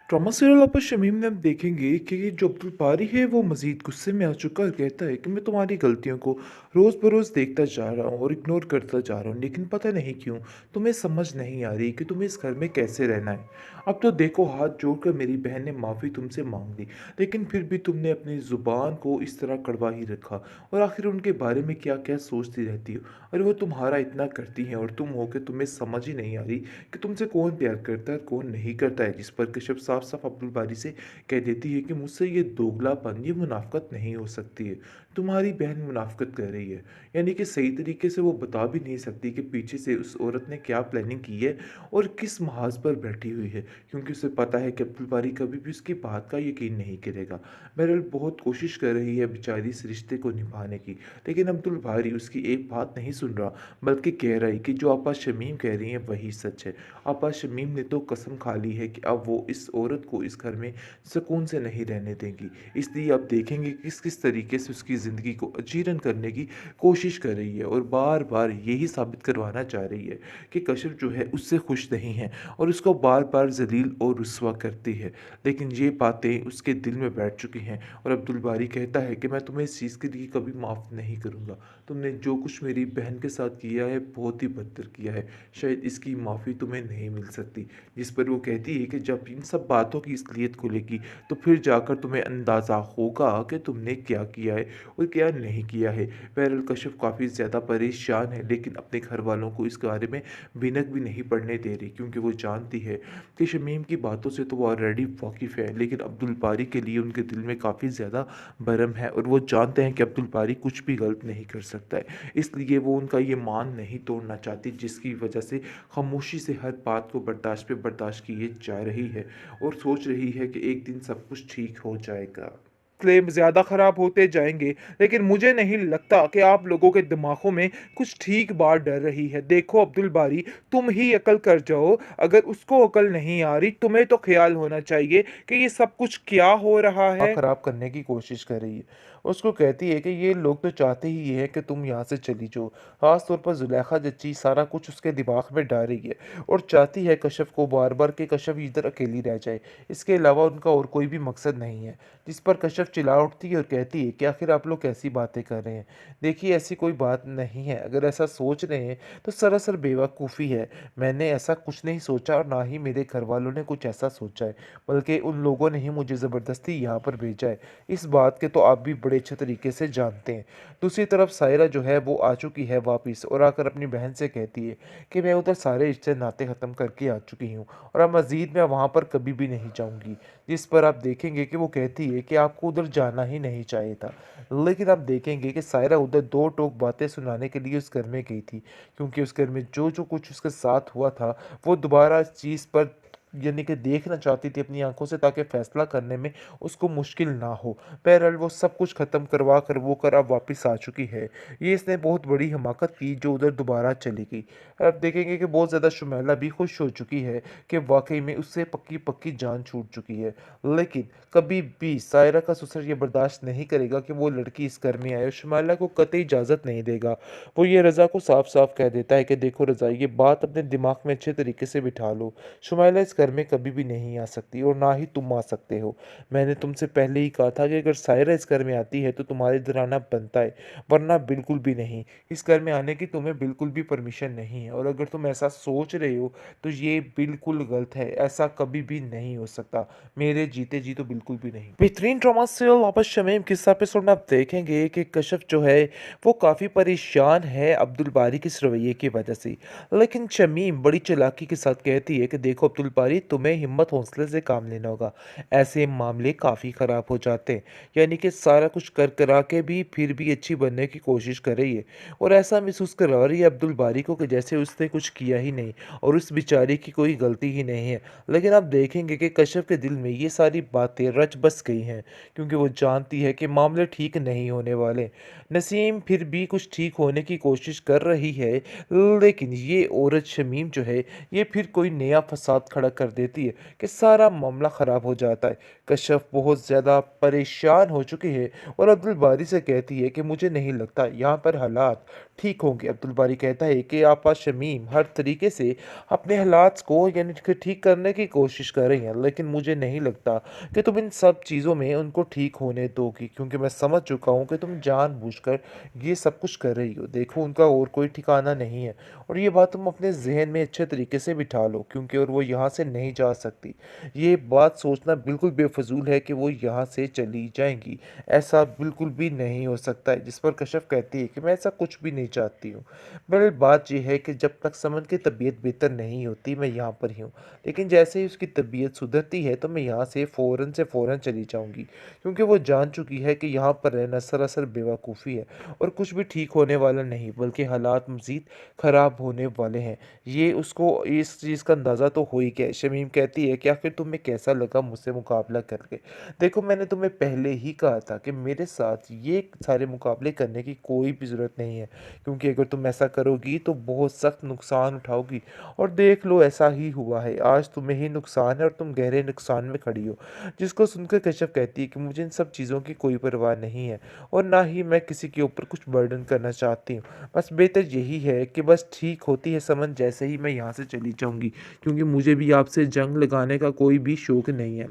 Trauma serial आप शमीम में आप देखेंगे कि ये जो अब्दुल बारी है वो मज़ीद गुस्से में आ चुका है और कहता है कि मैं तुम्हारी गलतियों को रोज़ बरोज़ देखता जा रहा हूँ और इग्नोर करता जा रहा हूँ, लेकिन पता नहीं क्यों तुम्हें समझ नहीं आ रही कि तुम्हें इस घर में कैसे रहना है। अब तो देखो, हाथ जोड़कर मेरी बहन ने माफ़ी तुमसे मांग ली, लेकिन फिर भी तुमने अपनी ज़ुबान को इस तरह कड़वा ही रखा और आखिर उनके बारे में क्या क्या सोचती रहती हो। और वो तुम्हारा इतना करती हैं और तुम हो के तुम्हें समझ ही नहीं आ रही कि तुमसे कौन प्यार करता है और कौन नहीं करता है। जिस पर कश्यप साफ साफ अब्दुल बारी से कह देती है कि मुझसे ये दोगलापन, ये मुनाफकत नहीं हो सकती है। तुम्हारी बहन मुनाफकत कर रही है, यानी कि सही तरीके से वो बता भी नहीं सकती कि पीछे से उस औरत ने क्या प्लानिंग की है और किस महाज पर बैठी हुई है, क्योंकि उसे पता है कि अब्दुल बारी कभी भी उसकी बात का यकीन नहीं करेगा। बहरहाल बहुत कोशिश कर रही है बेचारी इस रिश्ते को निभाने की, लेकिन अब्दुल बारी उसकी एक बात नहीं सुन रहा, बल्कि कह रहा है कि जो आपा शमीम कह रही हैं वही सच है। आपा शमीम ने तो कसम खा ली है कि अब वो इस औरत को इस घर में सुकून से नहीं रहने देंगी। इसलिए आप देखेंगे किस किस तरीके से उसकी ज़िंदगी को अजीरन करने की कोशिश कर रही है और बार बार यही साबित करवाना चाह रही है कि कश्यप जो है उससे खुश नहीं है और उसको बार बार जलील और रुस्वा करती है। लेकिन ये बातें उसके दिल में बैठ चुकी हैं और अब्दुल बारी कहता है कि मैं तुम्हें इस चीज़ के लिए कभी माफ़ नहीं करूँगा। तुमने जो कुछ मेरी बहन के साथ किया है बहुत ही बदतर किया है, शायद इसकी माफ़ी तुम्हें नहीं मिल सकती। जिस पर वो कहती है कि जब इन सब बातों की असलियत खुलेगी तो फिर जाकर तुम्हें अंदाज़ा होगा कि तुमने क्या किया है और क्या नहीं किया है। बहरहाल कश्यप काफ़ी ज़्यादा परेशान है, लेकिन अपने घर वालों को इस बारे में भनक भी नहीं पड़ने दे रही, क्योंकि वो जानती है कि शमीम की बातों से तो वो ऑलरेडी वाकिफ़ है, लेकिन अब्दुल बारी के लिए उनके दिल में काफ़ी ज़्यादा भरम है और वो जानते हैं कि अब्दुल बारी कुछ भी गलत नहीं कर सकता है। इसलिए वो उनका ये मान नहीं तोड़ना चाहती, जिसकी वजह से खामोशी से हर बात को बर्दाश्त पे बर्दाश्त किए जा रही है और सोच रही है कि एक दिन सब कुछ ठीक हो जाएगा। क्लेम ज़्यादा ख़राब होते जाएँगे, लेकिन मुझे नहीं लगता कि आप लोगों के दिमागों में कुछ ठीक बात डर रही है। देखो अब्दुल बारी, तुम ही अकल कर जाओ, अगर उसको अकल नहीं आ रही, तुम्हें तो ख़्याल होना चाहिए कि ये सब कुछ क्या हो रहा है। ख़राब करने की कोशिश कर रही है। उसको कहती है कि ये लोग तो चाहते ही ये है कि तुम यहाँ से चली जाओ। ख़ास तौर पर ज़ुलेखा जच्ची सारा कुछ उसके दिमाग में डाल रही है और चाहती है कश्यप को बार-बार कि कश्यप इधर अकेली रह जाए। इसके अलावा उनका और कोई भी मकसद नहीं है। जिस पर कश्यप चिल्ला उठती है और कहती है कि आखिर आप लोग कैसी बातें कर रहे हैं। देखिए ऐसी कोई बात नहीं है, अगर ऐसा सोच रहे हैं तो सरासर बेवकूफ़ी है। मैंने ऐसा कुछ नहीं सोचा और ना ही मेरे घर वालों ने कुछ ऐसा सोचा है, बल्कि उन लोगों ने ही मुझे ज़बरदस्ती यहाँ पर भेजा है। इस बात के तो आप भी बड़े अच्छे तरीके से जानते हैं। दूसरी तरफ सायरा जो है वो आ चुकी है वापस और आकर अपनी बहन से कहती है कि मैं उधर सारे रिश्ते नाते ख़त्म करके आ चुकी हूँ और अब मज़ीद मैं वहाँ पर कभी भी नहीं जाऊँगी। जिस पर आप देखेंगे कि वो कहती है कि आपको उधर जाना ही नहीं चाहिए था। लेकिन आप देखेंगे कि सायरा उधर दो टोक बातें सुनाने के लिए उस घर में गई थी, क्योंकि उस घर में जो-जो कुछ उसके साथ हुआ था, वो दोबारा इस चीज़ पर यानी कि देखना चाहती थी अपनी आँखों से, ताकि फ़ैसला करने में उसको मुश्किल ना हो। बहरहाल वो सब कुछ ख़त्म करवा कर वो कर अब वापस आ चुकी है। ये इसने बहुत बड़ी हिमाकत की जो उधर दोबारा चली गई। अब देखेंगे कि बहुत ज़्यादा शुमैला भी खुश हो चुकी है कि वाक़ई में उससे पक्की-पक्की जान छूट चुकी है। लेकिन कभी भी सायरा का ससुर ये बर्दाश्त नहीं करेगा कि वो लड़की इस घर में आए और शुमाइला को कतई इजाज़त नहीं देगा। वो ये रज़ा को साफ-साफ कह देता है कि देखो रज़ा, ये बात अपने दिमाग में अच्छे तरीके से बिठा लो। शुमाइला इस घर में कभी भी नहीं आ सकती और ना ही तुम आ सकते हो। मैंने तुमसे पहले ही कहा था कि अगर सायरा इस घर में आती है तो तुम्हारे इधर आना बनता है, वरना बिल्कुल भी नहीं। इस घर में आने की तुम्हें बिल्कुल भी परमिशन नहीं है और अगर तुम ऐसा सोच रहे हो तो ये बिल्कुल गलत है। ऐसा कभी भी नहीं हो सकता। मेरे जीते जी तो बिल्कुल भी नहीं। बेहतरीन ड्रामा सीरियल वापस शमीम किस एपिसोड में आप देखेंगे कि कश्यप जो है वो काफ़ी परेशान है अब्दुल बारी के इस रवैये की वजह से। लेकिन शमीम बड़ी चालाकी के साथ कहती है कि देखो अब्दुल बारी, तुम्हें हिम्मत हौसले से काम लेना होगा। ऐसे मामले काफ़ी ख़राब हो जाते हैं। यानी कि सारा कुछ कर करा के भी फिर भी अच्छी बनने की कोशिश कर रही है और ऐसा महसूस करवा रही है अब्दुल बारी को कि जैसे उसने कुछ किया ही नहीं और उस बेचारे की कोई गलती ही नहीं है। लेकिन आप देखेंगे कि कश्यप के दिल में ये सारी बातें रच बस गई हैं, क्योंकि वो जानती है कि मामले ठीक नहीं होने वाले। नसीम फिर भी कुछ ठीक होने की कोशिश कर रही है, लेकिन ये औरत शमीम जो है ये फिर कोई नया फसाद खड़ा कर देती है कि सारा मामला ख़राब हो जाता है। कश्यप बहुत ज़्यादा परेशान हो चुकी है और अब्दुल बारी से कहती है कि मुझे नहीं लगता यहाँ पर हालात ठीक होंगे। अब्दुल बारी कहता है कि आपा शमीम हर तरीके से अपने हालात को यानी कि ठीक करने की कोशिश कर रही हैं, लेकिन मुझे नहीं लगता कि तुम इन सब चीज़ों में उनको ठीक होने दोगी, क्योंकि मैं समझ चुका हूँ कि तुम जानबूझकर ये सब कुछ कर रही हो। देखो उनका और कोई ठिकाना नहीं है और ये बात तुम अपने ज़हन में अच्छे तरीके से बिठा लो, क्योंकि और वो यहाँ से नहीं जा सकती। ये बात सोचना बिल्कुल बेफिज़ूल है कि वो यहाँ से चली जाएँगी। ऐसा बिल्कुल भी नहीं हो सकता है। जिस पर कश्यप कहती है कि मैं ऐसा कुछ भी नहीं चाहती हूँ। बहरहाल बात ये है कि जब तक समन की तबीयत बेहतर नहीं होती मैं यहाँ पर ही हूँ। लेकिन जैसे ही उसकी तबीयत सुधरती है तो मैं यहाँ से फ़ौरन चली जाऊँगी, क्योंकि वो जान चुकी है कि यहाँ पर रहना सरासर बेवकूफ़ी है और कुछ भी ठीक होने वाला नहीं, बल्कि हालात मज़ीद ख़राब होने वाले हैं। ये उसको इस चीज़ का अंदाज़ा तो हो ही गया है। शमीम कहती है कि आखिर तुम्हें कैसा लगा मुझसे मुकाबला करके? देखो मैंने तुम्हें पहले ही कहा था कि मेरे साथ ये सारे मुकाबले करने की कोई भी ज़रूरत नहीं है, क्योंकि अगर तुम ऐसा करोगी तो बहुत सख्त नुकसान उठाओगी और देख लो ऐसा ही हुआ है। आज तुम्हें ही नुकसान है और तुम गहरे नुकसान में खड़ी हो। जिसको सुनकर कश्यप कहती है कि मुझे इन सब चीज़ों की कोई परवाह नहीं है और ना ही मैं किसी के ऊपर कुछ बर्डन करना चाहती हूँ। बस बेहतर यही है कि बस ठीक होती है समझ जैसे ही मैं यहाँ से चली जाऊँगी, क्योंकि मुझे भी आपसे जंग लगाने का कोई भी शौक नहीं है।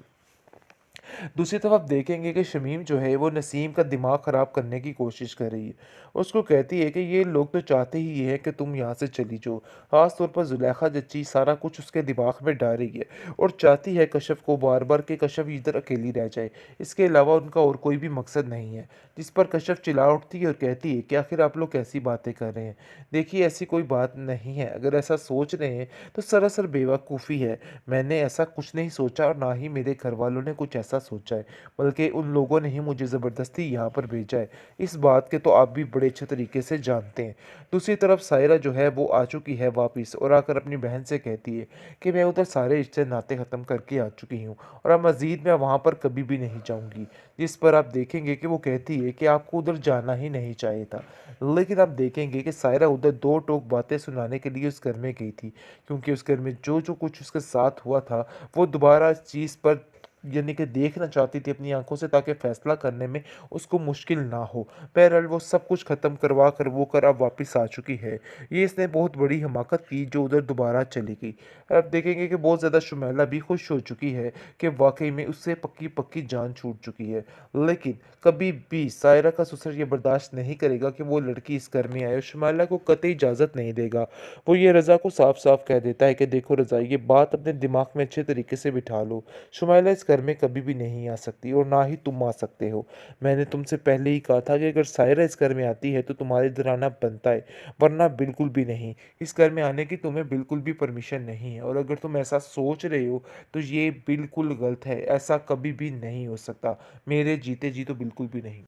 दूसरी तरफ आप देखेंगे कि शमीम जो है वो नसीम का दिमाग ख़राब करने की कोशिश कर रही है। उसको कहती है कि ये लोग तो चाहते ही ये है कि तुम यहाँ से चली जाओ। ख़ास तौर पर ज़ुलेखा जच्ची सारा कुछ उसके दिमाग में डाल रही है और चाहती है कश्यप को बार-बार कि कश्यप इधर अकेली रह जाए। इसके अलावा उनका और कोई भी मकसद नहीं है। जिस पर कश्यप चिल्ला उठती है और कहती है कि आखिर आप लोग कैसी बातें कर रहे हैं? देखिए ऐसी कोई बात नहीं है। अगर ऐसा सोच रहे हैं तो सरासर बेवकूफ़ी है। मैंने ऐसा कुछ नहीं सोचा और ना ही मेरे घरवालों ने कुछ ऐसा सोचा है, बल्कि उन लोगों ने ही मुझे ज़बरदस्ती यहाँ पर भेजा है। इस बात के तो आप भी बड़े अच्छे तरीके से जानते हैं। दूसरी तरफ सायरा जो है वो आ चुकी है वापस और आकर अपनी बहन से कहती है कि मैं उधर सारे रिश्ते नाते ख़त्म करके आ चुकी हूँ और अब मज़ीद मैं वहाँ पर कभी भी नहीं जाऊँगी। जिस पर आप देखेंगे कि वो कहती है कि आपको उधर जाना ही नहीं चाहिए था। लेकिन आप देखेंगे कि सायरा उधर दो टोक बातें सुनाने के लिए उस घर में गई थी, क्योंकि उस घर में जो कुछ उसके साथ हुआ था वो दोबारा इस चीज़ पर यानी कि देखना चाहती थी अपनी आँखों से, ताकि फ़ैसला करने में उसको मुश्किल ना हो। बहरहाल वो सब कुछ ख़त्म करवा कर वो कर अब वापस आ चुकी है। ये इसने बहुत बड़ी हिमाकत की जो उधर दोबारा चली गई। अब देखेंगे कि बहुत ज़्यादा शुमैला भी खुश हो चुकी है कि वाक़ई में उससे पक्की-पक्की जान छूट चुकी है। लेकिन कभी भी सायरा का ससुर ये बर्दाश्त नहीं करेगा कि वो लड़की इस घर में आए और शुमैला को कतई इजाज़त नहीं देगा। वो ये रज़ा को साफ-साफ कह देता है कि देखो रज़ा, ये बात अपने दिमाग में अच्छे तरीके से बिठा लो। शुमाइला इस घर में कभी भी नहीं आ सकती और ना ही तुम आ सकते हो। मैंने तुमसे पहले ही कहा था कि अगर सायरा इस घर में आती है तो तुम्हारे इधर आना बनता है, वरना बिल्कुल भी नहीं। इस घर में आने की तुम्हें बिल्कुल भी परमिशन नहीं है और अगर तुम ऐसा सोच रहे हो तो ये बिल्कुल गलत है। ऐसा कभी भी नहीं हो सकता। मेरे जीते जी तो बिल्कुल भी नहीं।